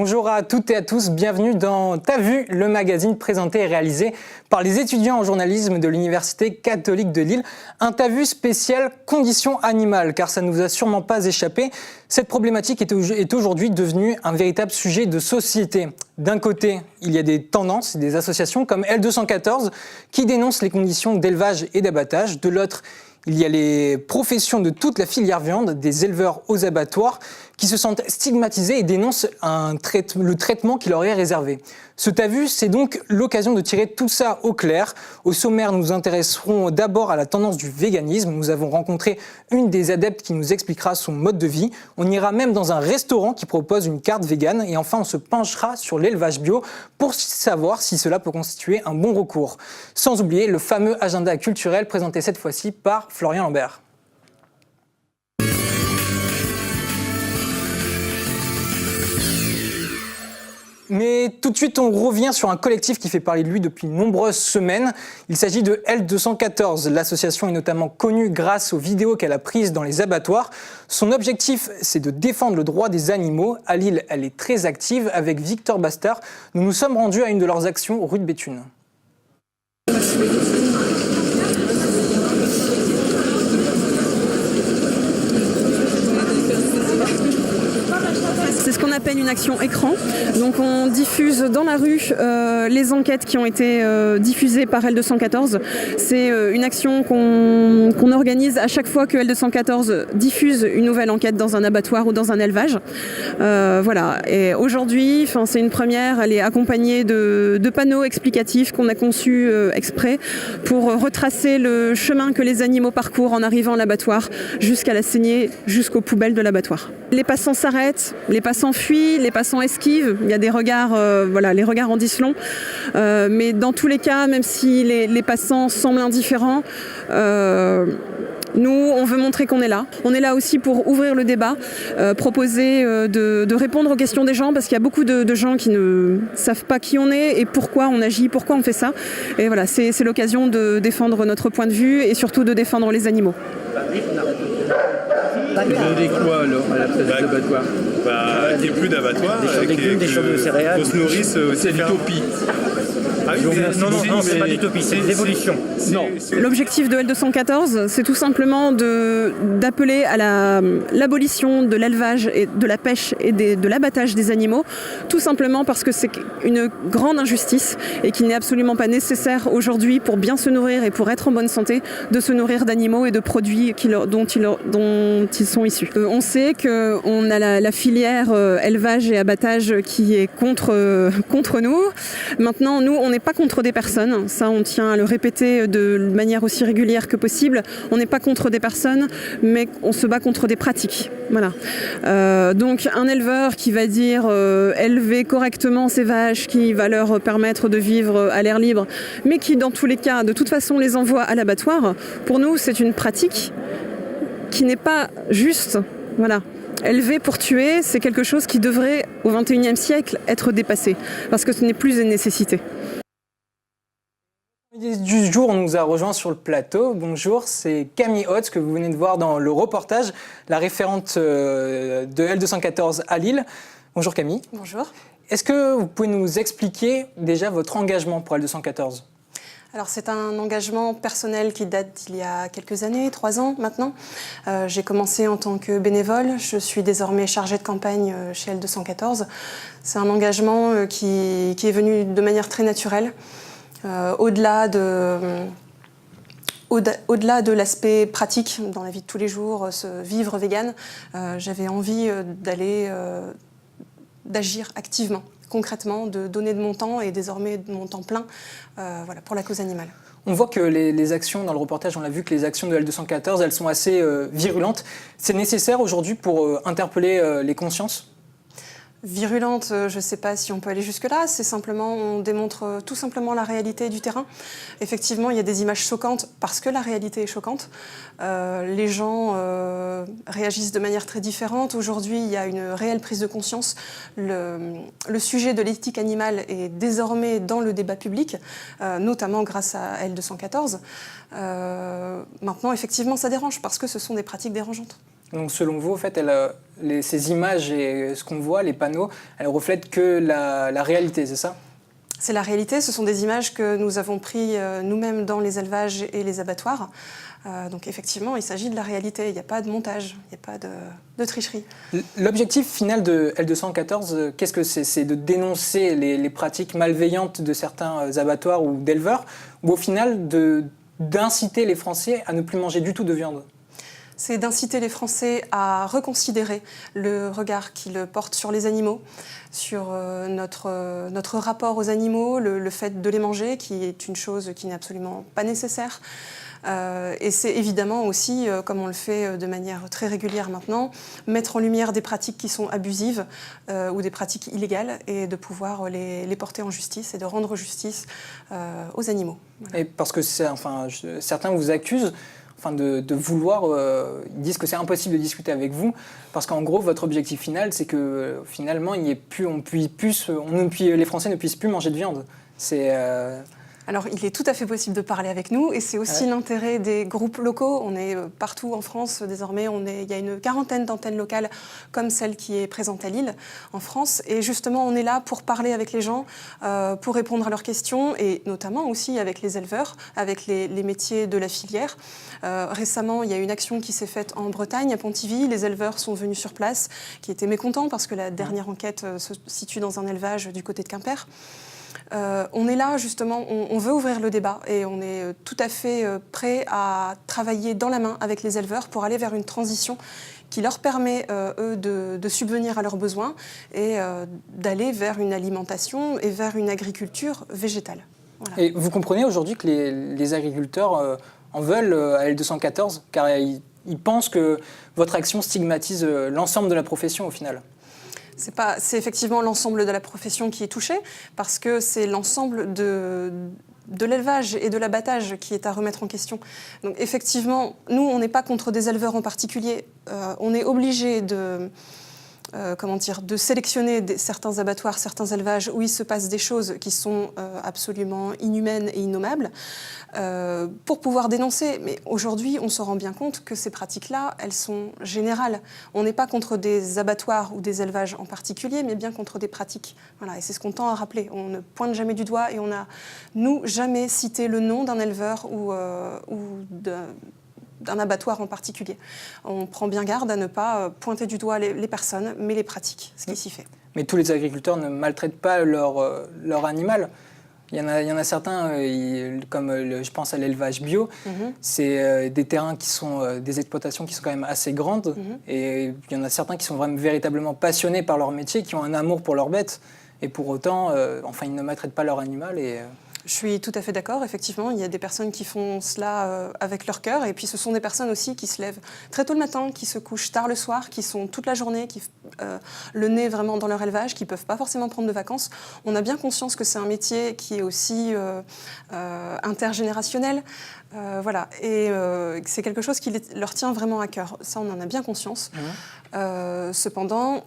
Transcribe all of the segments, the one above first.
Bonjour à toutes et à tous, bienvenue dans T'as vu, le magazine présenté et réalisé par les étudiants en journalisme de l'Université catholique de Lille. Un T'as vu spécial conditions animales, car ça ne vous a sûrement pas échappé. Cette problématique est aujourd'hui devenue un véritable sujet de société. D'un côté, il y a des tendances et des associations comme L214 qui dénoncent les conditions d'élevage et d'abattage. De l'autre, il y a les professions de toute la filière viande, des éleveurs aux abattoirs, qui se sentent stigmatisés et dénoncent le traitement qui leur est réservé. Ce T'as vu, c'est donc l'occasion de tirer tout ça au clair. Au sommaire, nous nous intéresserons d'abord à la tendance du véganisme. Nous avons rencontré une des adeptes qui nous expliquera son mode de vie. On ira même dans un restaurant qui propose une carte végane. Et enfin, on se penchera sur l'élevage bio pour savoir si cela peut constituer un bon recours. Sans oublier le fameux agenda culturel présenté cette fois-ci par Florian Lambert. Mais tout de suite, on revient sur un collectif qui fait parler de lui depuis de nombreuses semaines. Il s'agit de L214. L'association est notamment connue grâce aux vidéos qu'elle a prises dans les abattoirs. Son objectif, c'est de défendre le droit des animaux. À Lille, elle est très active. Avec Victor Bastard, nous nous sommes rendus à une de leurs actions rue de Béthune. C'est ce qu'on appelle une action écran. Donc on diffuse dans la rue les enquêtes qui ont été diffusées par L214. C'est une action qu'on organise à chaque fois que L214 diffuse une nouvelle enquête dans un abattoir ou dans un élevage. Voilà. Et aujourd'hui, c'est une première, elle est accompagnée de panneaux explicatifs qu'on a conçus exprès pour retracer le chemin que les animaux parcourent en arrivant à l'abattoir jusqu'à la saignée, jusqu'aux poubelles de l'abattoir. Les passants s'arrêtent, les passants fuient, les passants esquivent. Il y a des regards, les regards en disent long. Mais dans tous les cas, même si les passants semblent indifférents, nous, on veut montrer qu'on est là. On est là aussi pour ouvrir le débat, proposer de répondre aux questions des gens, parce qu'il y a beaucoup de gens qui ne savent pas qui on est et pourquoi on agit, pourquoi on fait ça. Et voilà, c'est l'occasion de défendre notre point de vue et surtout de défendre les animaux. Vous vendez quoi alors à la place des abattoirs? Qu'il n'y ait plus d'abattoirs. Des champs de légumes, des champs de céréales. Qu'on se nourrisse aussi. C'est l'utopie. Ah oui, Non, c'est pas l'utopie, c'est l'évolution. Non. L'objectif de L214, c'est tout simplement d'appeler à l'abolition de l'élevage et de la pêche et de l'abattage des animaux, tout simplement parce que c'est une grande injustice et qu'il n'est absolument pas nécessaire aujourd'hui pour bien se nourrir et pour être en bonne santé de se nourrir d'animaux et de produits dont ils sont issus. On sait qu'on a la filière élevage et abattage qui est contre nous. Maintenant, nous, on n'est pas contre des personnes, ça on tient à le répéter de manière aussi régulière que possible. On n'est pas contre des personnes, mais on se bat contre des pratiques. Voilà. Donc un éleveur qui va dire élever correctement ses vaches, qui va leur permettre de vivre à l'air libre, mais qui dans tous les cas, de toute façon, les envoie à l'abattoir, pour nous c'est une pratique qui n'est pas juste. Voilà. Élever pour tuer, c'est quelque chose qui devrait, au XXIe siècle, être dépassé, parce que ce n'est plus une nécessité. Du jour, on nous a rejoint sur le plateau. Bonjour, c'est Camille Hotz que vous venez de voir dans le reportage, la référente de L214 à Lille. Bonjour Camille. Bonjour. Est-ce que vous pouvez nous expliquer déjà votre engagement pour L214 ? Alors c'est un engagement personnel qui date d'il y a quelques années, 3 ans maintenant. J'ai commencé en tant que bénévole, je suis désormais chargée de campagne chez L214. C'est un engagement qui est venu de manière très naturelle, au-delà de l'aspect pratique dans la vie de tous les jours, vivre vegan. J'avais envie d'agir activement, concrètement, de donner de mon temps et désormais de mon temps plein pour la cause animale. On voit que les actions, dans le reportage, on l'a vu que les actions de L214, elles sont assez virulentes. C'est nécessaire aujourd'hui pour interpeller les consciences ? Virulente, je ne sais pas si on peut aller jusque-là, on démontre tout simplement la réalité du terrain. Effectivement, il y a des images choquantes parce que la réalité est choquante. Les gens réagissent de manière très différente. Aujourd'hui, il y a une réelle prise de conscience. Le sujet de l'éthique animale est désormais dans le débat public, notamment grâce à L214. Maintenant, effectivement, ça dérange parce que ce sont des pratiques dérangeantes. Donc selon vous, en fait, ces images et ce qu'on voit, les panneaux, elles reflètent que la réalité, c'est ça ? C'est la réalité, ce sont des images que nous avons prises nous-mêmes dans les élevages et les abattoirs. Donc effectivement, il s'agit de la réalité, il n'y a pas de montage, il n'y a pas de tricherie. L'objectif final de L214, qu'est-ce que c'est ? C'est de dénoncer les pratiques malveillantes de certains abattoirs ou d'éleveurs, ou au final d'inciter les Français à ne plus manger du tout de viande ? C'est d'inciter les Français à reconsidérer le regard qu'ils portent sur les animaux, sur notre rapport aux animaux, le fait de les manger, qui est une chose qui n'est absolument pas nécessaire. Et c'est évidemment aussi, comme on le fait de manière très régulière maintenant, mettre en lumière des pratiques qui sont abusives ou des pratiques illégales et de pouvoir les porter en justice et de rendre justice aux animaux. Voilà. Et parce que certains vous accusent de vouloir, ils disent que c'est impossible de discuter avec vous, parce qu'en gros, votre objectif final, c'est que finalement, les Français ne puissent plus manger de viande. Alors, il est tout à fait possible de parler avec nous et c'est aussi l'intérêt des groupes locaux. On est partout en France désormais. Il y a une quarantaine d'antennes locales comme celle qui est présente à Lille, en France. Et justement, on est là pour parler avec les gens, pour répondre à leurs questions et notamment aussi avec les éleveurs, avec les métiers de la filière. Récemment, il y a une action qui s'est faite en Bretagne, à Pontivy. Les éleveurs sont venus sur place, qui étaient mécontents parce que la dernière enquête se situe dans un élevage du côté de Quimper. On est là justement, on veut ouvrir le débat et on est tout à fait prêt à travailler dans la main avec les éleveurs pour aller vers une transition qui leur permet, eux, de subvenir à leurs besoins et d'aller vers une alimentation et vers une agriculture végétale. Voilà. Et vous comprenez aujourd'hui que les agriculteurs en veulent à L214, car ils pensent que votre action stigmatise l'ensemble de la profession au final. C'est effectivement l'ensemble de la profession qui est touchée, parce que c'est l'ensemble de l'élevage et de l'abattage qui est à remettre en question. Donc effectivement, nous, on n'est pas contre des éleveurs en particulier. On est obligé de sélectionner certains abattoirs, certains élevages où il se passe des choses qui sont absolument inhumaines et innommables pour pouvoir dénoncer. Mais aujourd'hui, on se rend bien compte que ces pratiques-là, elles sont générales. On n'est pas contre des abattoirs ou des élevages en particulier, mais bien contre des pratiques. Voilà, et c'est ce qu'on tend à rappeler. On ne pointe jamais du doigt et on n'a, nous, jamais cité le nom d'un éleveur ou d'un abattoir en particulier. On prend bien garde à ne pas pointer du doigt les personnes, mais les pratiques, ce qui s'y fait. Mais tous les agriculteurs ne maltraitent pas leur animal. Il y en a certains, comme je pense à l'élevage bio, c'est des terrains qui sont des exploitations qui sont quand même assez grandes. Et il y en a certains qui sont vraiment véritablement passionnés par leur métier, qui ont un amour pour leurs bêtes. Et pour autant, ils ne maltraitent pas leur animal. Je suis tout à fait d'accord, effectivement, il y a des personnes qui font cela avec leur cœur et puis ce sont des personnes aussi qui se lèvent très tôt le matin, qui se couchent tard le soir, qui sont toute la journée, qui le nez vraiment dans leur élevage, qui ne peuvent pas forcément prendre de vacances. On a bien conscience que c'est un métier qui est aussi intergénérationnel, voilà, et c'est quelque chose qui leur tient vraiment à cœur. Ça, on en a bien conscience. Cependant,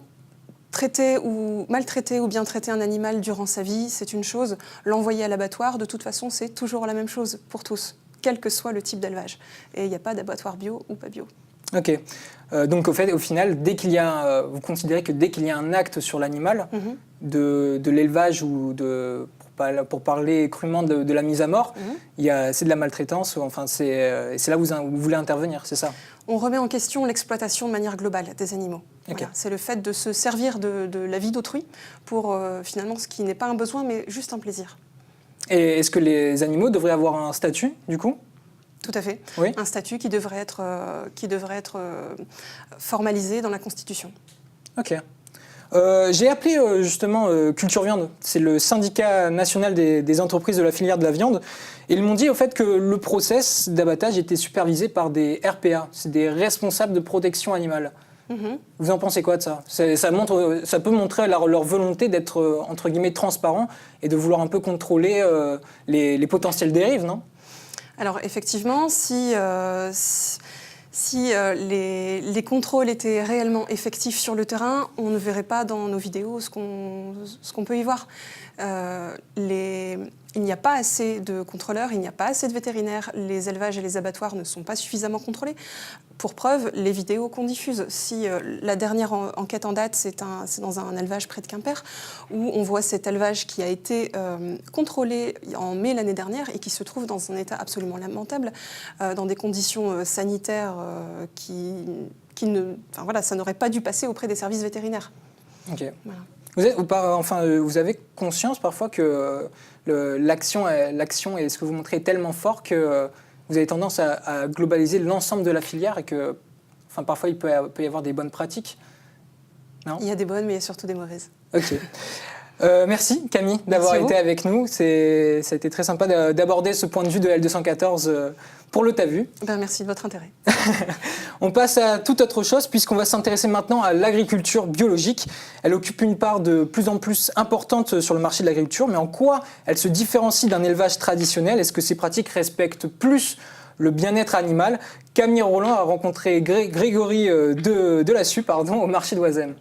traiter ou maltraiter ou bien traiter un animal durant sa vie, c'est une chose. L'envoyer à l'abattoir, de toute façon, c'est toujours la même chose pour tous, quel que soit le type d'élevage. Et il n'y a pas d'abattoir bio ou pas bio. Ok. Donc au final, vous considérez que dès qu'il y a un acte sur l'animal, de l'élevage ou pour parler crûment de la mise à mort, c'est de la maltraitance, c'est là où vous voulez intervenir, c'est ça ? On remet en question l'exploitation de manière globale des animaux. Okay. Voilà. C'est le fait de se servir de la vie d'autrui pour finalement ce qui n'est pas un besoin mais juste un plaisir. Et est-ce que les animaux devraient avoir un statut du coup ? Tout à fait. Oui. Un statut qui devrait être formalisé dans la Constitution. Ok. J'ai appelé justement Culture Viande, c'est le syndicat national des entreprises de la filière de la viande, et ils m'ont dit au fait que le process d'abattage était supervisé par des RPA, c'est des responsables de protection animale. Vous en pensez quoi de ça ? Ça peut montrer leur volonté d'être entre guillemets transparent et de vouloir un peu contrôler les potentielles dérives, non ? Alors effectivement, si les contrôles étaient réellement effectifs sur le terrain, on ne verrait pas dans nos vidéos ce qu'on peut y voir. Il n'y a pas assez de contrôleurs, il n'y a pas assez de vétérinaires, les élevages et les abattoirs ne sont pas suffisamment contrôlés. Pour preuve, les vidéos qu'on diffuse. Si la dernière enquête en date, c'est dans un élevage près de Quimper, où on voit cet élevage qui a été contrôlé en mai l'année dernière et qui se trouve dans un état absolument lamentable, dans des conditions sanitaires ça n'aurait pas dû passer auprès des services vétérinaires. Ok. Voilà. Vous avez conscience parfois que l'action et ce que vous montrez est tellement fort que vous avez tendance à globaliser l'ensemble de la filière et que parfois il peut y avoir des bonnes pratiques, non ? Il y a des bonnes, mais il y a surtout des mauvaises. Ok. Merci Camille d'avoir été avec nous. Ça a été très sympa d'aborder ce point de vue de L214 pour le T'as vu. Merci de votre intérêt. On passe à toute autre chose puisqu'on va s'intéresser maintenant à l'agriculture biologique. Elle occupe une part de plus en plus importante sur le marché de l'agriculture, mais en quoi elle se différencie d'un élevage traditionnel ? Est-ce que ces pratiques respectent plus le bien-être animal ? Camille Roland a rencontré Grégory Delassus au marché d'Oisem.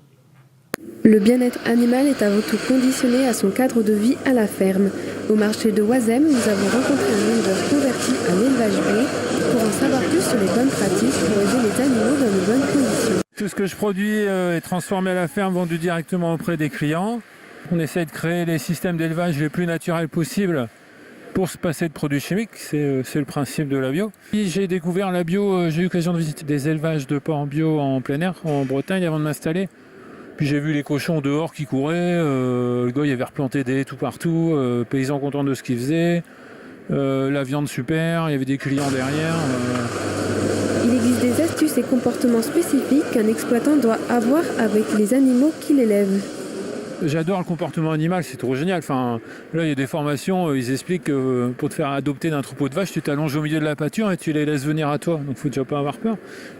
Le bien-être animal est avant tout conditionné à son cadre de vie à la ferme. Au marché de Oisem, nous avons rencontré un éleveur converti à l'élevage bio pour en savoir plus sur les bonnes pratiques pour aider les animaux dans de bonnes conditions. Tout ce que je produis est transformé à la ferme, vendu directement auprès des clients. On essaie de créer les systèmes d'élevage les plus naturels possibles pour se passer de produits chimiques, c'est le principe de la bio. J'ai découvert la bio, j'ai eu l'occasion de visiter des élevages de porcs bio en plein air, en Bretagne, avant de m'installer. Puis j'ai vu les cochons dehors qui couraient, le gars il avait replanté des haies tout partout, paysans contents de ce qu'ils faisaient, la viande super, il y avait des clients derrière. Il existe des astuces et comportements spécifiques qu'un exploitant doit avoir avec les animaux qu'il élève. J'adore le comportement animal, c'est trop génial. Là, il y a des formations, ils expliquent que pour te faire adopter d'un troupeau de vaches, tu t'allonges au milieu de la pâture et tu les laisses venir à toi. Donc, il ne faut déjà pas avoir peur.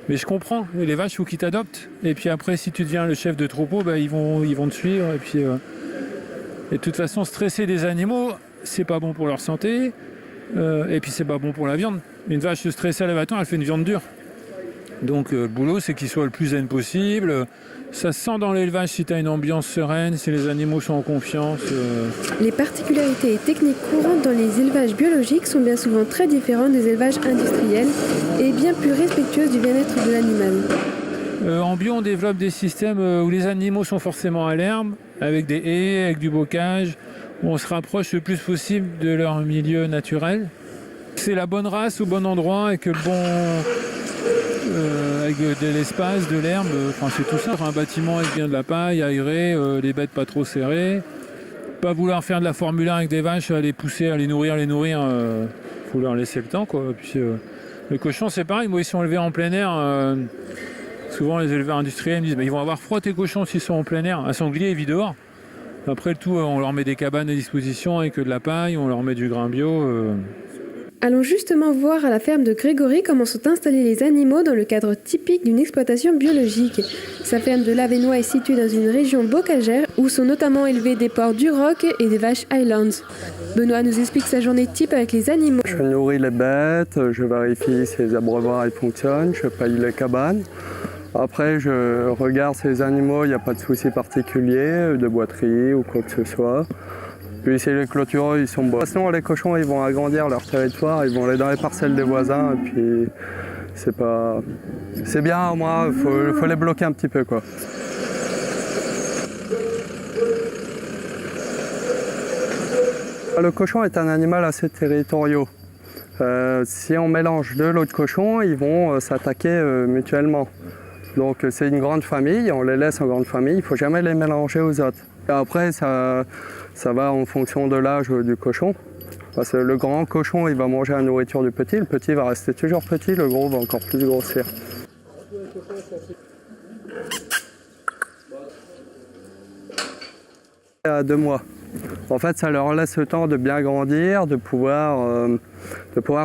Mais je comprends, les vaches, il faut qu'ils t'adoptent. Et puis après, si tu deviens le chef de troupeau, ils vont te suivre. Et de toute façon, stresser des animaux, c'est pas bon pour leur santé. Et puis, c'est pas bon pour la viande. Une vache stressée à l'abattoir, elle fait une viande dure. Donc, le boulot, c'est qu'ils soient le plus zen possible. Ça se sent dans l'élevage si tu as une ambiance sereine, si les animaux sont en confiance. Les particularités et techniques courantes dans les élevages biologiques sont bien souvent très différentes des élevages industriels et bien plus respectueuses du bien-être de l'animal. En bio, on développe des systèmes où les animaux sont forcément à l'herbe, avec des haies, avec du bocage, où on se rapproche le plus possible de leur milieu naturel. C'est la bonne race au bon endroit avec le bon... avec de l'espace, de l'herbe, c'est tout ça. Un bâtiment avec bien de la paille, aéré, les bêtes pas trop serrées. Pas vouloir faire de la Formule 1 avec des vaches, à les pousser, à les nourrir, faut leur laisser le temps, quoi. Puis, les cochons, c'est pareil, moi ils sont élevés en plein air. Souvent les éleveurs industriels me disent ils vont avoir froid tes cochons s'ils sont en plein air. Un sanglier il vit dehors. Après le tout, on leur met des cabanes à disposition avec de la paille, on leur met du grain bio. Allons justement voir à la ferme de Grégory comment sont installés les animaux dans le cadre typique d'une exploitation biologique. Sa ferme de Lavénois est située dans une région bocagère où sont notamment élevés des porcs du Roc et des vaches Highlands. Benoît nous explique sa journée type avec les animaux. Je nourris les bêtes, je vérifie si les abreuvoirs fonctionnent, je paye les cabanes. Après, je regarde si les animaux, il n'y a pas de soucis particuliers, de boiterie ou quoi que ce soit. Puis si les clôtures ils sont beaux. Sinon les cochons ils vont agrandir leur territoire, ils vont aller dans les parcelles des voisins et puis c'est bien au moins, faut les bloquer un petit peu quoi. Le cochon est un animal assez territorial. Si on mélange deux lots de cochons, ils vont s'attaquer mutuellement. Donc c'est une grande famille, on les laisse en grande famille, il ne faut jamais les mélanger aux autres. Et après ça va en fonction de l'âge du cochon. Parce que le grand cochon, il va manger la nourriture du petit, le petit va rester toujours petit, le gros va encore plus grossir. À 2 mois. En fait, ça leur laisse le temps de bien grandir, de pouvoir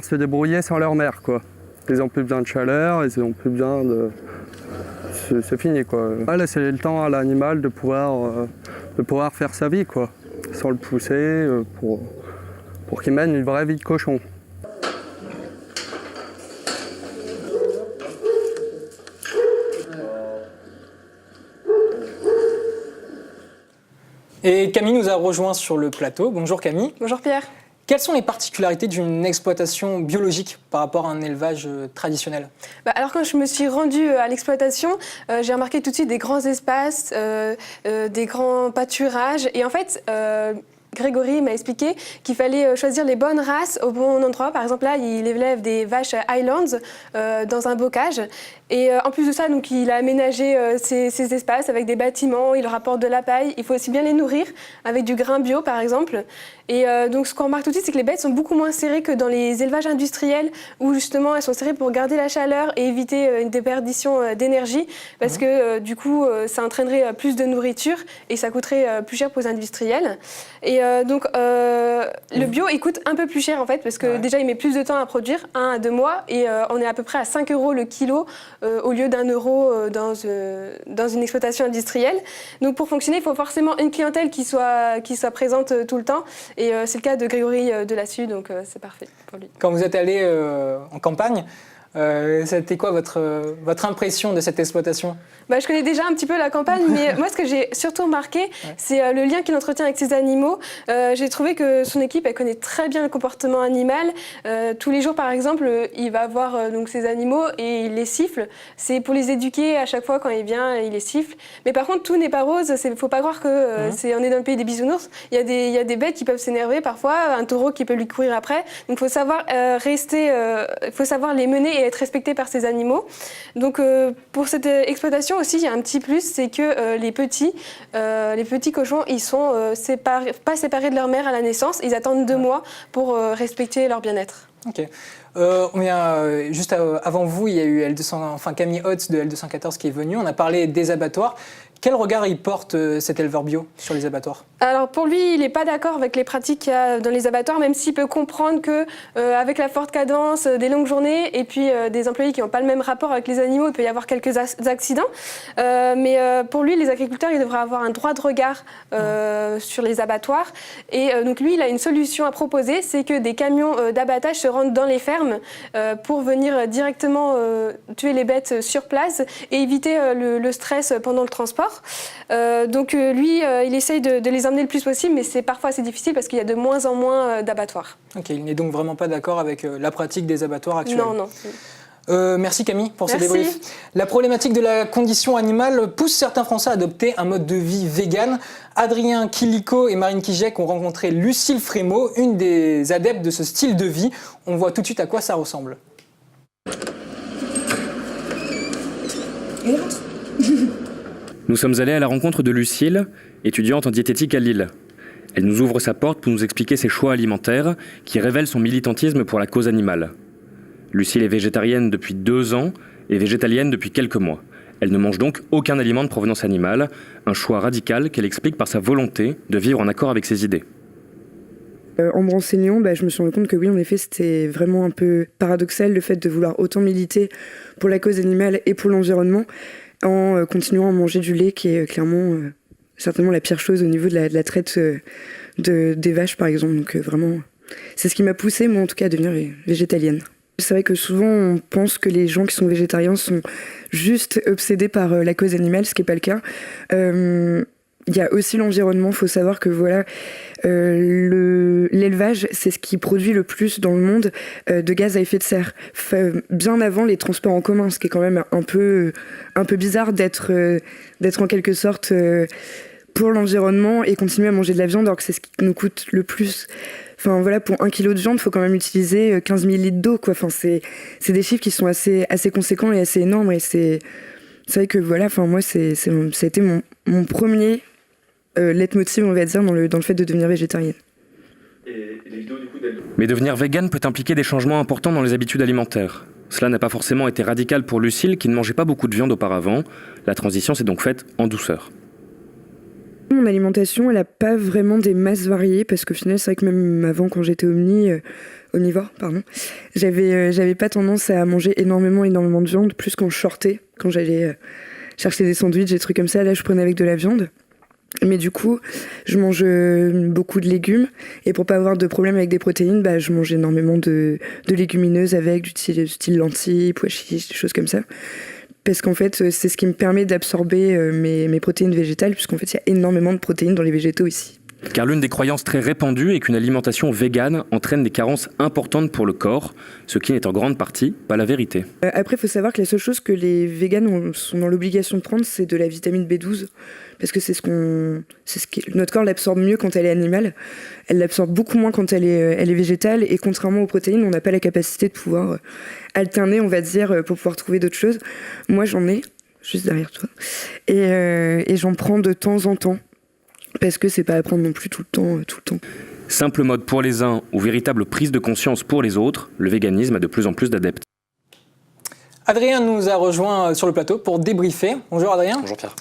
se débrouiller sans leur mère, quoi. Ils n'ont plus besoin de chaleur, ils n'ont plus besoin de... C'est fini, quoi. Laisser le temps à l'animal de pouvoir faire sa vie, quoi. Sans le pousser, pour qu'il mène une vraie vie de cochon. Et Camille nous a rejoint sur le plateau. Bonjour Camille. Bonjour Pierre. Quelles sont les particularités d'une exploitation biologique par rapport à un élevage traditionnel ? Alors quand je me suis rendue à l'exploitation, j'ai remarqué tout de suite des grands espaces, des grands pâturages. Et en fait, Grégory m'a expliqué qu'il fallait choisir les bonnes races au bon endroit. Par exemple, là, il élève des vaches Highlands dans un bocage. Et en plus de ça, donc, il a aménagé ces espaces avec des bâtiments, il leur apporte de la paille. Il faut aussi bien les nourrir avec du grain bio, par exemple. Et donc, ce qu'on remarque tout de suite, c'est que les bêtes sont beaucoup moins serrées que dans les élevages industriels où, justement, elles sont serrées pour garder la chaleur et éviter une déperdition d'énergie parce que, du coup, ça entraînerait plus de nourriture et ça coûterait plus cher pour les industriels. Et donc, le bio, il coûte un peu plus cher, en fait, parce que déjà, il met plus de temps à produire, 1 à 2 mois, et on est à peu près à 5 € le kilo au lieu d'1 € dans une exploitation industrielle. Donc, pour fonctionner, il faut forcément une clientèle qui soit présente tout le temps. Et c'est le cas de Grégory Delassus, donc c'est parfait pour lui. Quand vous êtes allé en campagne, c'était quoi votre impression de cette exploitation ? Je connais déjà un petit peu la campagne, mais moi, ce que j'ai surtout remarqué, c'est le lien qu'il entretient avec ses animaux. J'ai trouvé que son équipe, elle connaît très bien le comportement animal. Tous les jours, par exemple, il va voir donc ses animaux et il les siffle. C'est pour les éduquer à chaque fois quand il vient, il les siffle. Mais par contre, tout n'est pas rose. Il ne faut pas croire qu'on est dans le pays des bisounours. Il y a des bêtes qui peuvent s'énerver parfois, un taureau qui peut lui courir après. Donc, il faut savoir faut savoir les mener et être respecté par ces animaux. Donc, pour cette exploitation aussi, il y a un petit plus, c'est que les petits cochons, ils sont pas séparés de leur mère à la naissance. Ils attendent 2 mois pour respecter leur bien-être. Ok. Juste avant vous, il y a eu Camille Hotz de L214 qui est venue. On a parlé des abattoirs. Quel regard il porte cet éleveur bio sur les abattoirs ? Alors pour lui, il n'est pas d'accord avec les pratiques qu'il y a dans les abattoirs, même s'il peut comprendre que avec la forte cadence, des longues journées et puis des employés qui n'ont pas le même rapport avec les animaux, il peut y avoir quelques accidents. Mais pour lui, les agriculteurs, ils devraient avoir un droit de regard sur les abattoirs. Et donc lui, il a une solution à proposer, c'est que des camions d'abattage se rendent dans les fermes pour venir directement tuer les bêtes sur place et éviter le stress pendant le transport. Donc lui, il essaye de les emmener le plus possible, mais c'est parfois assez difficile parce qu'il y a de moins en moins d'abattoirs. Ok, il n'est donc vraiment pas d'accord avec la pratique des abattoirs actuels. Non. Merci Camille pour ce débrief. La problématique de la condition animale pousse certains Français à adopter un mode de vie vegan. Adrien Kilico et Marine Kijek ont rencontré Lucille Frémaux, une des adeptes de ce style de vie. On voit tout de suite à quoi ça ressemble. Nous sommes allés à la rencontre de Lucille, étudiante en diététique à Lille. Elle nous ouvre sa porte pour nous expliquer ses choix alimentaires qui révèlent son militantisme pour la cause animale. Lucille est végétarienne depuis 2 ans et végétalienne depuis quelques mois. Elle ne mange donc aucun aliment de provenance animale, un choix radical qu'elle explique par sa volonté de vivre en accord avec ses idées. En me renseignant, je me suis rendu compte que oui, en effet, c'était vraiment un peu paradoxal le fait de vouloir autant militer pour la cause animale et pour l'environnement en continuant à manger du lait qui est clairement certainement la pire chose au niveau de la traite des vaches, par exemple. Donc vraiment, c'est ce qui m'a poussée, moi en tout cas, à devenir végétalienne. C'est vrai que souvent, on pense que les gens qui sont végétariens sont juste obsédés par la cause animale, ce qui n'est pas le cas. Il y a aussi l'environnement, il faut savoir que voilà, l'élevage, c'est ce qui produit le plus dans le monde de gaz à effet de serre. Bien avant les transports en commun, ce qui est quand même un peu bizarre d'être en quelque sorte pour l'environnement et continuer à manger de la viande alors que c'est ce qui nous coûte le plus. Enfin voilà, pour 1 kilo de viande, il faut quand même utiliser 15 000 litres d'eau, quoi. Enfin, c'est des chiffres qui sont assez conséquents et assez énormes. Et c'est vrai que voilà, enfin moi, ça a été mon premier leitmotiv, on va dire, dans le fait de devenir végétarienne. Mais devenir végane peut impliquer des changements importants dans les habitudes alimentaires. Cela n'a pas forcément été radical pour Lucille, qui ne mangeait pas beaucoup de viande auparavant. La transition s'est donc faite en douceur. Mon alimentation, elle n'a pas vraiment des masses variées, parce qu'au final, c'est vrai que même avant, quand j'étais omnivore, j'avais pas tendance à manger énormément de viande, plus quand je sortais, quand j'allais chercher des sandwichs, des trucs comme ça, là je prenais avec de la viande. Mais du coup, je mange beaucoup de légumes, et pour pas avoir de problème avec des protéines, je mange énormément de légumineuses avec du style lentilles, pois chiches, des choses comme ça. parce qu'en fait, c'est ce qui me permet d'absorber mes protéines végétales, puisqu'en fait, il y a énormément de protéines dans les végétaux aussi. Car l'une des croyances très répandues est qu'une alimentation végane entraîne des carences importantes pour le corps, ce qui n'est en grande partie pas la vérité. Après, il faut savoir que la seule chose que les véganes sont dans l'obligation de prendre, c'est de la vitamine B12, parce que c'est ce que notre corps l'absorbe mieux quand elle est animale. Elle l'absorbe beaucoup moins quand elle est végétale, et contrairement aux protéines, on n'a pas la capacité de pouvoir alterner, on va dire, pour pouvoir trouver d'autres choses. Moi, j'en ai, juste derrière toi, et j'en prends de temps en temps. Parce que c'est pas à prendre non plus tout le temps. Simple mode pour les uns ou véritable prise de conscience pour les autres, le véganisme a de plus en plus d'adeptes. Adrien nous a rejoint sur le plateau pour débriefer. Bonjour Adrien. Bonjour Pierre.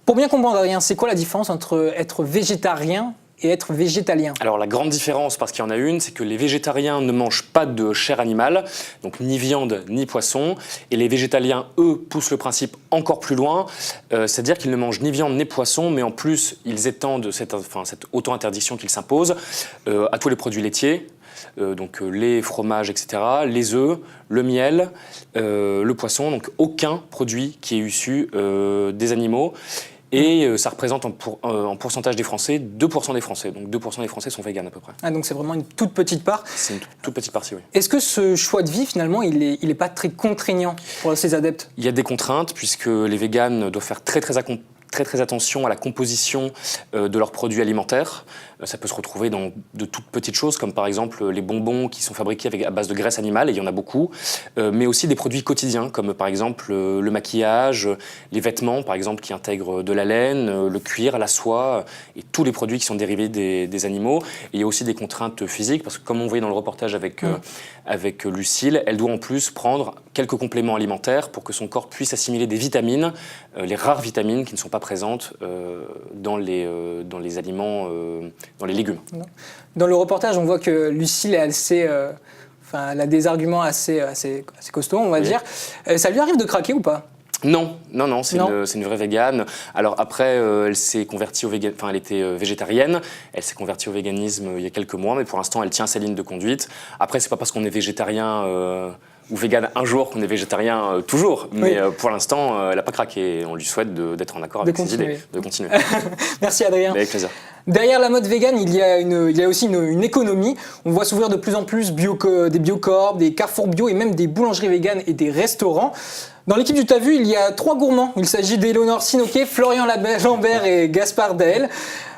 Pour bien comprendre Adrien, c'est quoi la différence entre être végétarien et être végétalien? Alors la grande différence, parce qu'il y en a une, c'est que les végétariens ne mangent pas de chair animale, donc ni viande ni poisson, et les végétaliens, eux, poussent le principe encore plus loin, c'est-à-dire qu'ils ne mangent ni viande ni poisson, mais en plus ils étendent cette auto-interdiction qu'ils s'imposent à tous les produits laitiers, donc lait, fromage, etc., les œufs, le miel, le poisson, donc aucun produit qui est issu des animaux. Et ça représente en pourcentage des Français, 2% des Français. Donc 2% des Français sont véganes à peu près. Ah, donc c'est vraiment une toute petite part. C'est une toute petite partie, oui. Est-ce que ce choix de vie, finalement, il est pas très contraignant pour ses adeptes? Il y a des contraintes, puisque les véganes doivent faire très attention à la composition de leurs produits alimentaires. Ça peut se retrouver dans de toutes petites choses, comme par exemple les bonbons qui sont fabriqués à base de graisse animale, et il y en a beaucoup, mais aussi des produits quotidiens, comme par exemple le maquillage, les vêtements, par exemple, qui intègrent de la laine, le cuir, la soie, et tous les produits qui sont dérivés des animaux. Et il y a aussi des contraintes physiques, parce que comme on voyait dans le reportage avec Lucille, elle doit en plus prendre quelques compléments alimentaires pour que son corps puisse assimiler des vitamines, les rares vitamines qui ne sont pas présentes dans les aliments, dans les légumes. Dans le reportage, on voit que Lucille est assez, elle a des arguments assez costauds, on va dire. Ça lui arrive de craquer ou pas? Non, c'est une vraie végane. Alors après, elle s'est convertie elle était végétarienne, elle s'est convertie au véganisme il y a quelques mois, mais pour l'instant, elle tient sa ligne de conduite. Après, c'est pas parce qu'on est végétarien ou végane un jour qu'on est végétarien toujours, mais pour l'instant, elle n'a pas craqué. On lui souhaite d'être en accord avec ses idées, de continuer. Merci Adrien. Avec plaisir. Derrière la mode végane, il y a aussi une économie. On voit s'ouvrir de plus en plus des Biocorp, des Carrefour Bio et même des boulangeries véganes et des restaurants. Dans l'équipe du T'as vu, il y a 3 gourmands. Il s'agit d'Éléonore Sinoquet, Florian Lambert et Gaspard Dael.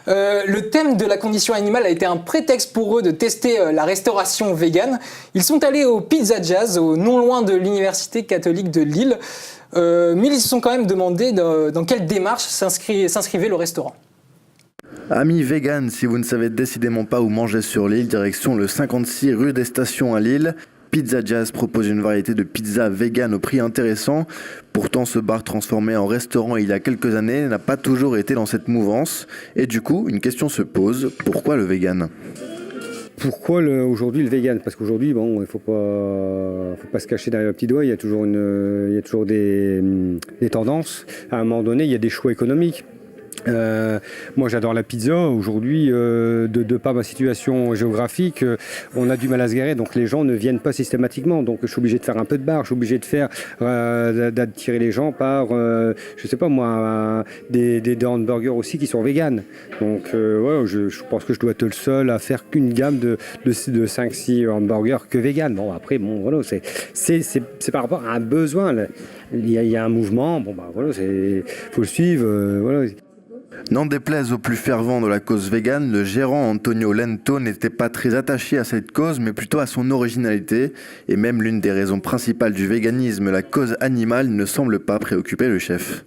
Le thème de la condition animale a été un prétexte pour eux de tester la restauration végane. Ils sont allés au Pizza Jazz, non loin de l'Université catholique de Lille. Mais ils se sont quand même demandé dans quelle démarche s'inscrivait le restaurant. Amis véganes, si vous ne savez décidément pas où manger sur l'île, direction le 56 rue des Stations à Lille. Pizza Jazz propose une variété de pizzas véganes au prix intéressant. Pourtant, ce bar transformé en restaurant il y a quelques années n'a pas toujours été dans cette mouvance. Et du coup, une question se pose, pourquoi le vegan ? Pourquoi aujourd'hui le vegan? Parce qu'aujourd'hui, bon, il faut pas se cacher derrière le petit doigt, il y a toujours des tendances. À un moment donné, il y a des choix économiques. Moi j'adore la pizza, aujourd'hui de par ma situation géographique on a du mal à se garer, donc les gens ne viennent pas systématiquement, donc je suis obligé de faire un peu de bar, je suis obligé d'attirer les gens par je sais pas moi des hamburgers aussi qui sont véganes, donc je pense que je dois être le seul à faire qu'une gamme de 5-6 hamburgers que véganes. Bon après voilà, c'est par rapport à un besoin, il y a un mouvement, voilà, faut le suivre, voilà. N'en déplaise aux plus fervents de la cause végane, le gérant Antonio Lento n'était pas très attaché à cette cause, mais plutôt à son originalité. Et même l'une des raisons principales du véganisme, la cause animale, ne semble pas préoccuper le chef.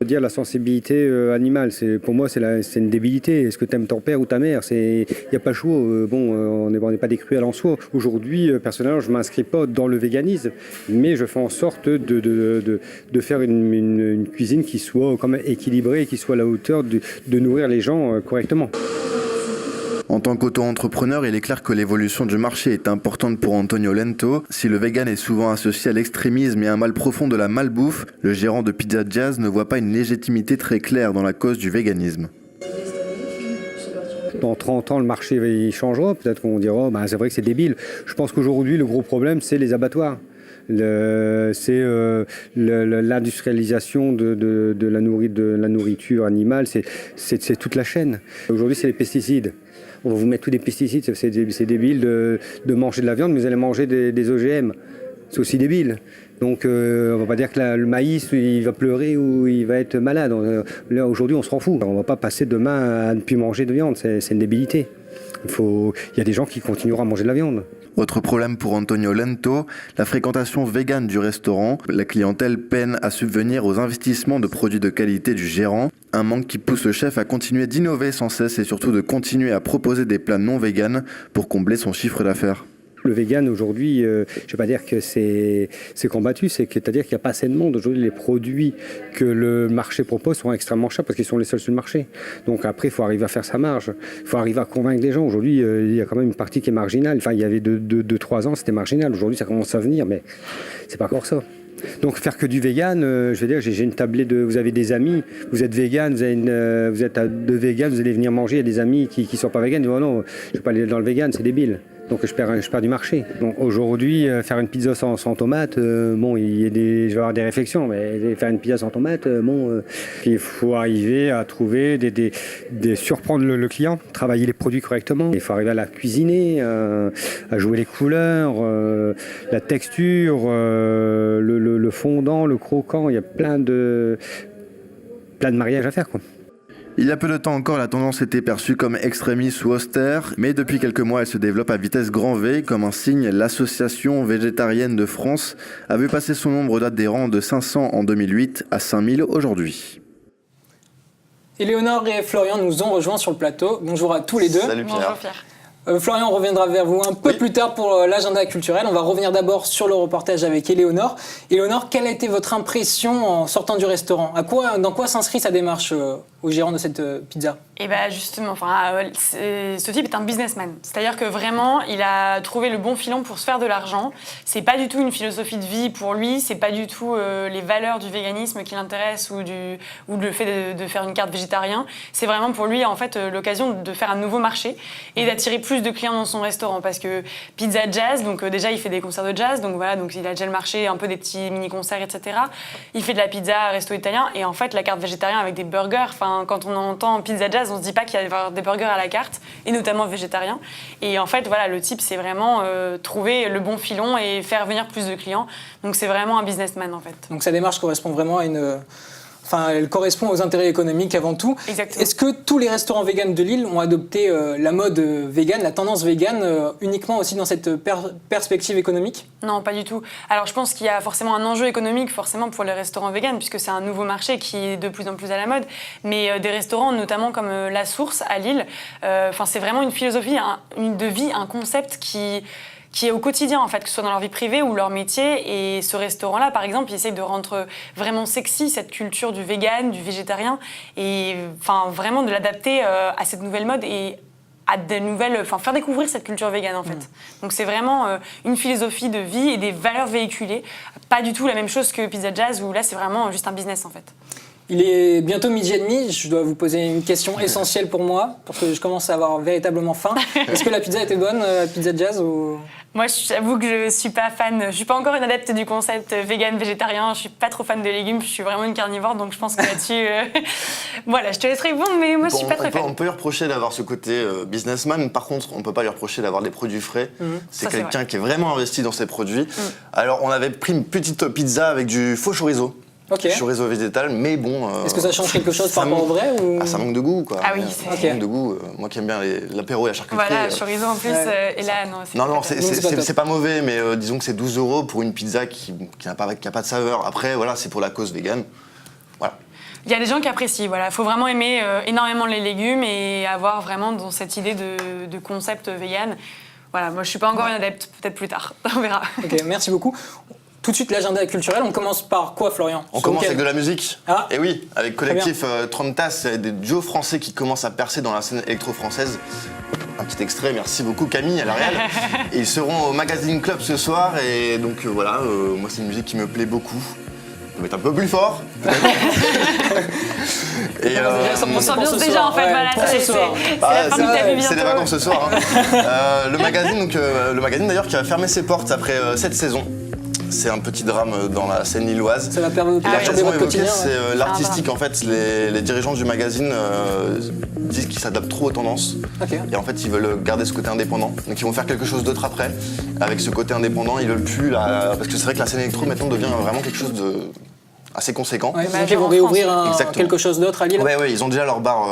Dire la sensibilité animale, pour moi c'est une débilité. Est-ce que tu aimes ton père ou ta mère? Il n'y a pas le choix. On n'est pas des cruels en soi. Aujourd'hui, personnellement, je ne m'inscris pas dans le véganisme, mais je fais en sorte de faire une cuisine qui soit quand même équilibrée, qui soit à la hauteur de nourrir les gens correctement. En tant qu'auto-entrepreneur, il est clair que l'évolution du marché est importante pour Antonio Lento. Si le vegan est souvent associé à l'extrémisme et à un mal profond de la malbouffe, le gérant de Pizza Jazz ne voit pas une légitimité très claire dans la cause du véganisme. Dans 30 ans, le marché il changera. Peut-être qu'on dira c'est vrai que c'est débile. Je pense qu'aujourd'hui, le gros problème, c'est les abattoirs. C'est l'industrialisation de la nourriture animale, c'est toute la chaîne. Aujourd'hui, c'est les pesticides. On va vous mettre tous des pesticides, c'est débile de manger de la viande, mais vous allez manger des OGM. C'est aussi débile. Donc on ne va pas dire que le maïs, il va pleurer ou il va être malade. Là, aujourd'hui, on s'en fout. On ne va pas passer demain à ne plus manger de viande, c'est une débilité. Il y a des gens qui continueront à manger de la viande. Autre problème pour Antonio Lento, la fréquentation végane du restaurant. La clientèle peine à subvenir aux investissements de produits de qualité du gérant. Un manque qui pousse le chef à continuer d'innover sans cesse et surtout de continuer à proposer des plats non véganes pour combler son chiffre d'affaires. Le vegan aujourd'hui, je ne vais pas dire que c'est combattu, c'est-à-dire qu'il n'y a pas assez de monde. Aujourd'hui, les produits que le marché propose sont extrêmement chers parce qu'ils sont les seuls sur le marché. Donc après, il faut arriver à faire sa marge. Il faut arriver à convaincre les gens. Aujourd'hui, il y a quand même une partie qui est marginale. Enfin, il y avait 2-3 ans, c'était marginal. Aujourd'hui, ça commence à venir, mais c'est pas encore ça. Donc faire que du vegan, je veux dire, j'ai une tablée vous avez des amis, vous êtes vegan, vous êtes à 2 véganes, vous allez venir manger, il y a des amis qui sont pas véganes, ils disent oh non, je vais pas aller dans le vegan, c'est débile. Donc je perds du marché. Donc aujourd'hui, faire une pizza sans tomate, je vais avoir des réflexions, mais faire une pizza sans tomate, il faut arriver à trouver surprendre le client, travailler les produits correctement. Il faut arriver à la cuisiner, à jouer les couleurs, la texture, le fondant, le croquant. Il y a plein de mariages à faire, quoi. Il y a peu de temps encore, la tendance était perçue comme extrémiste ou austère, mais depuis quelques mois, elle se développe à vitesse grand V. Comme un signe, l'Association végétarienne de France a vu passer son nombre d'adhérents de 500 en 2008 à 5000 aujourd'hui. Éléonore et Florian nous ont rejoints sur le plateau. Bonjour à tous les deux. Salut Pierre. Bonjour Pierre. Florian, on reviendra vers vous un peu plus tard pour l'agenda culturel. On va revenir d'abord sur le reportage avec Éléonore. Éléonore, quelle a été votre impression en sortant du restaurant ? Dans quoi s'inscrit sa démarche au gérant de cette pizza ? Et bien justement, ce type est un businessman. C'est-à-dire que vraiment, il a trouvé le bon filon pour se faire de l'argent. C'est pas du tout une philosophie de vie pour lui, c'est pas du tout les valeurs du véganisme qui l'intéressent ou le fait de faire une carte végétarien. C'est vraiment pour lui en fait l'occasion de faire un nouveau marché et d'attirer plus de clients dans son restaurant parce que Pizza Jazz, donc déjà il fait des concerts de jazz, donc voilà, donc il a déjà le marché, un peu des petits mini-concerts, etc. Il fait de la pizza, resto italien et en fait la carte végétarien avec des burgers, quand on entend Pizza Jazz, on se dit pas qu'il va y avoir des burgers à la carte, et notamment végétariens. Et en fait, voilà, le type, c'est vraiment trouver le bon filon et faire venir plus de clients. Donc c'est vraiment un businessman, en fait. Donc sa démarche correspond vraiment à elle correspond aux intérêts économiques avant tout. Exactement. Est-ce que tous les restaurants véganes de Lille ont adopté la mode végane, la tendance végane, uniquement aussi dans cette perspective économique ? Non, pas du tout. Alors je pense qu'il y a forcément un enjeu économique forcément pour les restaurants véganes puisque c'est un nouveau marché qui est de plus en plus à la mode. Mais des restaurants notamment comme La Source à Lille, c'est vraiment une philosophie de vie, un concept qui est au quotidien, en fait, que ce soit dans leur vie privée ou leur métier. Et ce restaurant-là, par exemple, il essaye de rendre vraiment sexy cette culture du vegan, du végétarien, et vraiment de l'adapter à cette nouvelle mode et à des nouvelles, faire découvrir cette culture végane, en fait. Donc c'est vraiment une philosophie de vie et des valeurs véhiculées. Pas du tout la même chose que Pizza Jazz, où là, c'est vraiment juste un business, en fait. Il est bientôt 12h30, je dois vous poser une question essentielle pour moi, parce que je commence à avoir véritablement faim. Est-ce que la pizza était bonne, Pizza Jazz ou... Moi, j'avoue que je suis pas fan, je suis pas encore une adepte du concept vegan, végétarien, je suis pas trop fan de légumes, je suis vraiment une carnivore, donc je pense que là-dessus, voilà, je te laisse répondre, mais moi je suis pas très fan. On peut lui reprocher d'avoir ce côté businessman, par contre, on peut pas lui reprocher d'avoir des produits frais. C'est quelqu'un qui est vraiment investi dans ses produits. Alors, on avait pris une petite pizza avec du faux chorizo. Chorizo végétal, mais bon... Est-ce que ça change quelque chose par rapport au vrai ou... Ça manque de goût, quoi. Ah oui, ça manque de goût. Moi qui aime bien l'apéro et la charcuterie... Voilà, chorizo en plus, et là, non... Non, c'est pas mauvais, mais disons que c'est 12 € pour une pizza qui n'a pas de saveur. Après, voilà, c'est pour la cause végane. Voilà. Il y a des gens qui apprécient, voilà. Il faut vraiment aimer énormément les légumes et avoir vraiment dans cette idée de concept vegan. Voilà, moi je suis pas encore une adepte, peut-être plus tard, on verra. Ok, merci beaucoup. Tout de suite, l'agenda culturel. On commence par quoi, Florian ? On commence avec de la musique. Et oui, avec collectif Tromtas, des duos français qui commencent à percer dans la scène électro-française. Un petit extrait, merci beaucoup Camille à la réal. Et ils seront au Magazine Club ce soir et donc voilà, moi c'est une musique qui me plaît beaucoup. On va mettre un peu plus fort. Et on s'ambiance déjà en fait, voilà, c'est la fin du tapis bientôt. C'est les vacances ce soir. Le magazine d'ailleurs qui va fermer ses portes après cette saison. C'est un petit drame dans la scène lilloise. Ça va perturber votre quotidien. C'est l'artistique en fait. Les dirigeants du magazine disent qu'ils s'adaptent trop aux tendances. Okay. Et en fait, ils veulent garder ce côté indépendant. Donc ils vont faire quelque chose d'autre après. Avec ce côté indépendant, ils veulent plus parce que c'est vrai que la scène électro maintenant devient vraiment quelque chose de assez conséquent. Ouais, donc ils vont réouvrir quelque chose d'autre à Lille. Ouais, ils ont déjà leur bar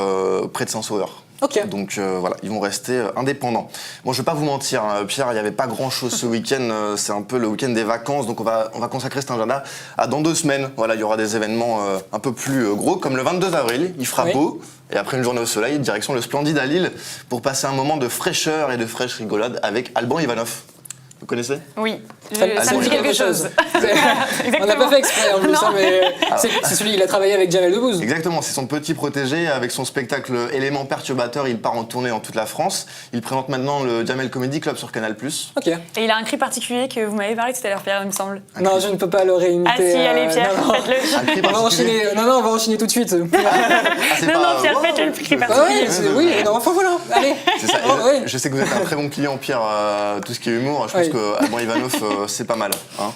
près de Saint-Sauveur. Okay. Donc voilà, ils vont rester indépendants. Bon, je vais pas vous mentir, Pierre, il n'y avait pas grand-chose ce week-end. C'est un peu le week-end des vacances, donc on va consacrer cet agenda à dans 2 semaines. Voilà, il y aura des événements un peu plus gros, comme le 22 avril. Il fera beau, et après une journée au soleil, direction le Splendide à Lille, pour passer un moment de fraîcheur et de fraîche rigolade avec Alban Ivanov. Vous connaissez ? Oui, ça me dit quelque chose. On n'a pas fait exprès en plus, mais c'est celui il a travaillé avec Jamel Debbouze. Exactement, c'est son petit protégé. Avec son spectacle Éléments perturbateurs, il part en tournée en toute la France. Il présente maintenant le Jamel Comedy Club sur Canal+. Ok. Et il a un cri particulier que vous m'avez parlé tout à l'heure, Pierre, il me semble. Non, je ne peux pas le réimiter. Ah si, allez Pierre, faites-le. On va enchaîner tout de suite. Non, Pierre, faites le cri particulier. Oui, enfin voilà, allez. C'est ça. Je sais que vous êtes un très bon client, Pierre, tout ce qui est humour. Je pense que Alban Ivanov, c'est pas mal. Hein.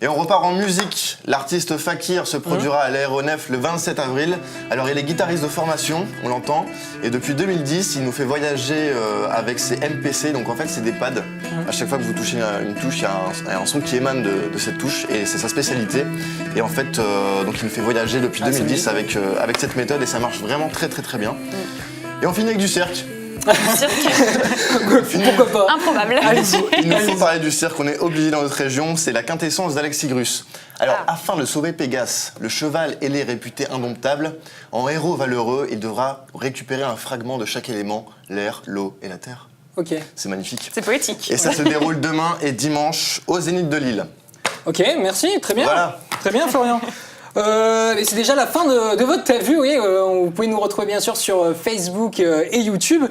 Et on repart en musique. L'artiste Fakir se produira à l'Aéronef le 27 avril. Alors il est guitariste de formation, on l'entend. Et depuis 2010, il nous fait voyager avec ses MPC. Donc en fait, c'est des pads. À chaque fois que vous touchez une touche, il y a un son qui émane de cette touche. Et c'est sa spécialité. Et en fait, donc il nous fait voyager depuis 2010 avec cette méthode. Et ça marche vraiment très très très bien. Et on finit avec du cirque. Pourquoi pas? Improbable. Il nous faut parler du cirque, on est obligé dans notre région, c'est la quintessence d'Alexis Grus. Alors, afin de sauver Pégase, le cheval ailé réputé indomptable, en héros valeureux, il devra récupérer un fragment de chaque élément, l'air, l'eau et la terre. Ok. C'est magnifique. C'est poétique. Et ça se déroule demain et dimanche au Zénith de Lille. Ok, merci, très bien. Voilà. Très bien, Florian. Et c'est déjà la fin de votre T'as vu, oui. Vous pouvez nous retrouver bien sûr sur Facebook et YouTube.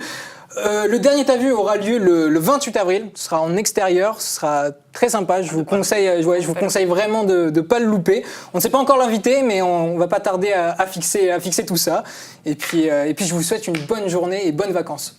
Le dernier T'as vu aura lieu le 28 avril. Ce sera en extérieur, ce sera très sympa. Je vous conseille vraiment de ne pas le louper. On ne sait pas encore l'invité, mais on va pas tarder à fixer tout ça. Et puis je vous souhaite une bonne journée et bonnes vacances.